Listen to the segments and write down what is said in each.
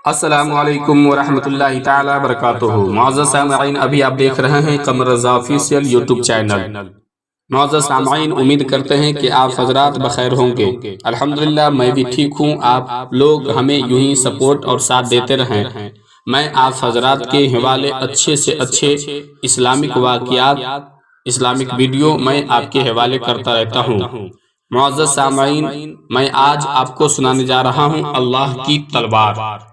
السلام علیکم ورحمۃ اللہ تعالی وبرکاتہ۔ معزز سامعین، ابھی آپ دیکھ رہے ہیں قمر رضا آفیشیل یوٹیوب چینل۔ معزز سامعین، امید کرتے ہیں کہ آپ حضرات بخیر ہوں گے۔ الحمدللہ میں بھی ٹھیک ہوں۔ آپ لوگ ہمیں یوں ہی سپورٹ اور ساتھ دیتے رہیں۔ میں آپ حضرات کے حوالے اچھے سے اچھے اسلامک واقعات، اسلامک ویڈیو میں آپ کے حوالے کرتا رہتا ہوں۔ معزز سامعین، میں آج آپ کو سنانے جا رہا ہوں اللہ کی تلوار۔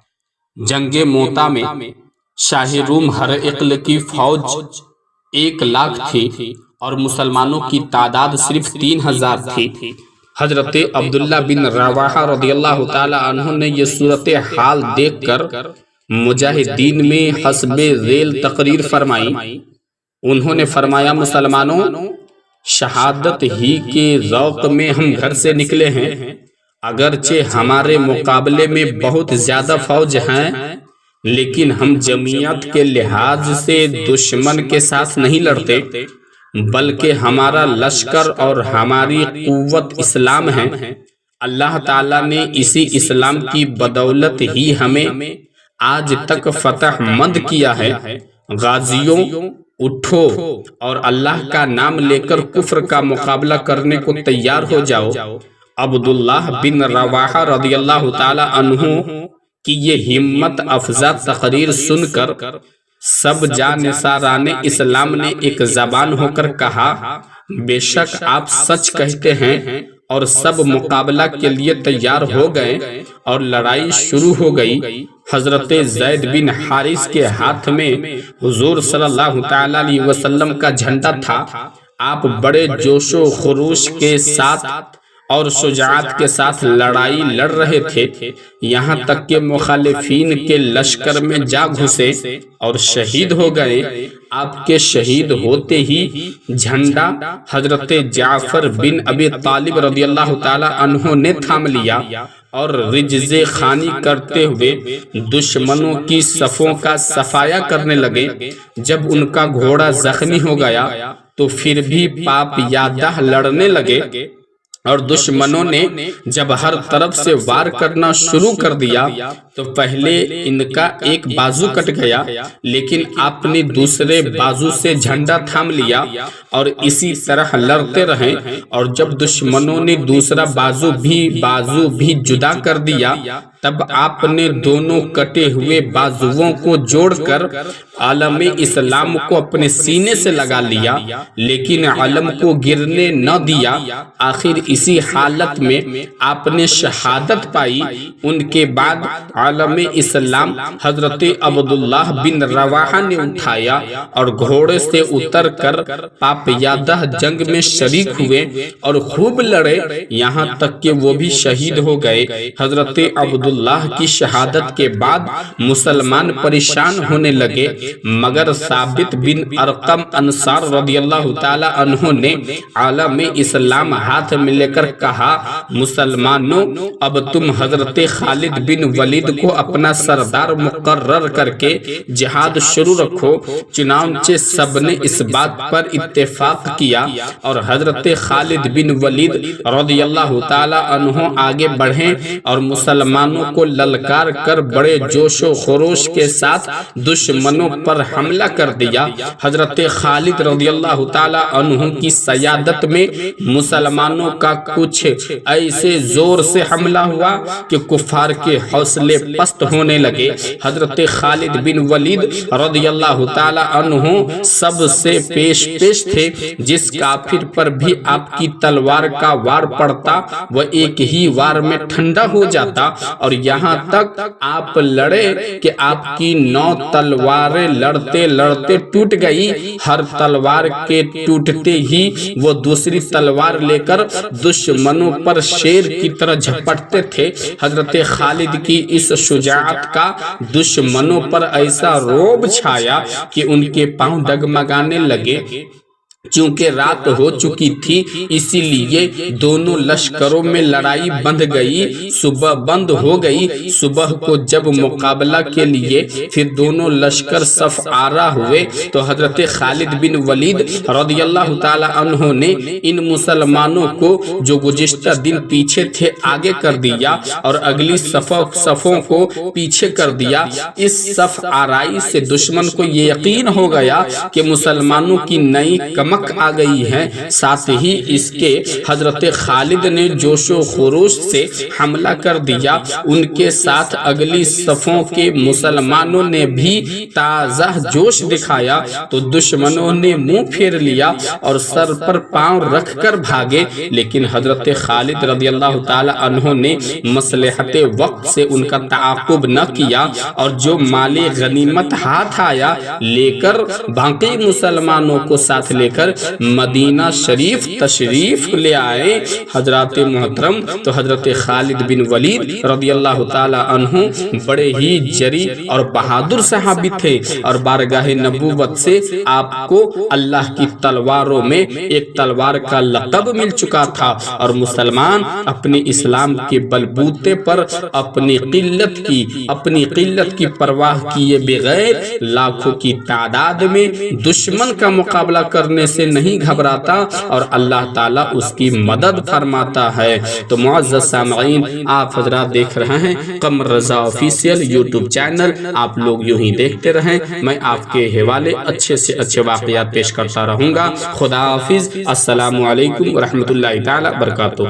جنگ موتا میں شاہ روم ہرقل کی فوج 1,00,000 تھی اور مسلمانوں کی تعداد صرف 3,000 تھی۔ حضرت عبداللہ بن رواحہ رضی اللہ تعالی عنہ نے یہ صورتحال دیکھ کر مجاہدین میں حسب ذیل تقریر فرمائی۔ انہوں نے فرمایا، مسلمانوں، شہادت ہی کے ذوق میں ہم گھر سے نکلے ہیں۔ اگرچہ ہمارے مقابلے میں بہت زیادہ فوج ہیں، لیکن ہم جمعیت کے لحاظ سے دشمن کے ساتھ نہیں لڑتے، بلکہ ہمارا لشکر اور ہماری قوت اسلام ہے۔ اللہ تعالیٰ نے اسی اسلام کی بدولت ہی ہمیں آج تک فتح مند کیا ہے۔ غازیوں، اٹھو اور اللہ کا نام لے کر کفر کا مقابلہ کرنے کو تیار ہو جاؤ۔ عبداللہ بن رواحہ رضی اللہ تعالی عنہ کی یہ ہمت افزا تقریر سن کر سب جانثاران اسلام نے ایک زبان ہو کر کہا، بے شک آپ سچ کہتے ہیں، اور سب مقابلہ کے لیے تیار ہو گئے اور لڑائی شروع ہو گئی۔ حضرت زید بن حارث کے ہاتھ میں حضور صلی اللہ تعالی علیہ وسلم کا جھنڈا تھا۔ آپ بڑے جوش و خروش کے ساتھ اور شجاعت کے ساتھ لڑائی لڑ رہے تھے، یہاں تک کہ مخالفین کے لشکر میں جا گھسے اور شہید ہو گئے۔ آپ کے شہید ہوتے ہی جھنڈا حضرت جعفر بن ابی طالب رضی اللہ تعالی عنہ نے تھام لیا اور رجزے خوانی کرتے ہوئے دشمنوں کی صفوں کا صفایا کرنے لگے۔ جب ان کا گھوڑا زخمی ہو گیا تو پھر بھی پاپ یادہ لڑنے لگے، اور دشمنوں نے جب ہر طرف سے وار کرنا شروع کر دیا تو پہلے ان کا ایک بازو کٹ گیا، لیکن آپ نے دوسرے بازو سے جھنڈا تھام لیا اور اسی طرح لڑتے رہے، اور جب دشمنوں نے دوسرا بازو بھی جدا کر دیا تب آپ نے دونوں کٹے ہوئے بازوؤں کو جوڑ کر علم اسلام کو اپنے سینے سے لگا لیا، لیکن علم کو گرنے نہ دیا۔ آخر اسی حالت میں آپ نے شہادت پائی۔ ان کے بعد علم اسلام حضرت عبداللہ بن رواحہ نے اٹھایا اور گھوڑے سے اتر کر پاپ یادہ جنگ میں شریک ہوئے اور خوب لڑے، یہاں تک کہ وہ بھی شہید ہو گئے۔ حضرت عبداللہ کی شہادت کے بعد مسلمان پریشان ہونے لگے، مگر ثابت بن ارقم انصار رضی اللہ تعالی عنہ نے علم اسلام ہاتھ میں لے کر کہا، مسلمانوں، اب تم حضرت خالد بن ولید کو اپنا سردار مقرر کر کے جہاد شروع رکھو۔ چنانچہ سب نے اس بات پر اتفاق کیا اور حضرت خالد بن ولید رضی اللہ تعالی عنہ آگے بڑھے اور مسلمانوں کو للکار کر بڑے جوش و خروش کے ساتھ دشمنوں پر حملہ کر دیا۔ حضرت خالد رضی اللہ تعالی عنہ کی سیادت میں مسلمانوں کا کچھ ایسے زور سے حملہ ہوا کہ کفار کے حوصلے پست ہونے لگے۔ حضرت خالد بن ولید رضی اللہ تعالی عنہ سب سے پیش تھے، جس کافر پر بھی آپ کی تلوار کا وار پڑتا وہ ایک ہی وار میں ٹھنڈا ہو جاتا، اور یہاں تک آپ لڑے کہ آپ کی 9 تلواریں لڑتے لڑتے ٹوٹ گئی۔ ہر تلوار کے ٹوٹتے ہی وہ دوسری تلوار لے کر دشمنوں پر شیر کی طرح جھپٹتے تھے۔ حضرت خالد کی اس شجاعت کا دشمنوں پر ایسا رعب چھایا کہ ان کے پاؤں ڈگمگانے لگے۔ چونکہ رات ہو چکی تھی اسی لیے دونوں لشکروں میں لڑائی بندھ گئی، صبح بند ہو گئی۔ صبح کو جب مقابلہ کے لیے پھر دونوں لشکر صف آرا ہوئے تو حضرت خالد بن ولید رضی اللہ تعالی عنہ نے ان مسلمانوں کو جو گزشتہ دن پیچھے تھے آگے کر دیا اور اگلی صفوں کو پیچھے کر دیا۔ اس صف آرائی سے دشمن کو یہ یقین ہو گیا کہ مسلمانوں کی نئی کمک آ گئی ہے، ساتھ ہی اس کے حضرت خالد نے جوش و خروش سے حملہ کر دیا۔ ان کے ساتھ اگلی صفوں کے مسلمانوں نے بھی تازہ جوش دکھایا تو دشمنوں نے منہ پھیر لیا اور سر پر پاؤں رکھ کر بھاگے، لیکن حضرت خالد رضی اللہ تعالی عنہ نے مصلحت وقت سے ان کا تعاقب نہ کیا اور جو مال غنیمت ہاتھ آیا لے کر باقی مسلمانوں کو ساتھ لے کر مدینہ شریف تشریف لے آئے۔ حضرات محترم، تو حضرت خالد بن ولید رضی اللہ تعالی عنہ بڑے ہی جری اور بہادر صحابی تھے اور بارگاہ نبوت سے آپ کو اللہ کی تلواروں میں ایک تلوار کا لقب مل چکا تھا اور مسلمان اپنے اسلام کے بلبوتے پر اپنی قلت کی پرواہ کیے بغیر لاکھوں کی تعداد میں دشمن کا مقابلہ کرنے سے نہیں گھبراتا اور اللہ تعالیٰ اس کی مدد فرماتا ہے۔ تو معزز سامعین، آپ حضرات دیکھ رہے ہیں قمر رضا آفیشیل یوٹیوب چینل، آپ لوگ یوں ہی دیکھتے رہیں، میں آپ کے حوالے اچھے سے اچھے واقعات پیش کرتا رہوں گا۔ خدا حافظ، السلام علیکم ورحمۃ اللہ تعالی وبرکاتہ۔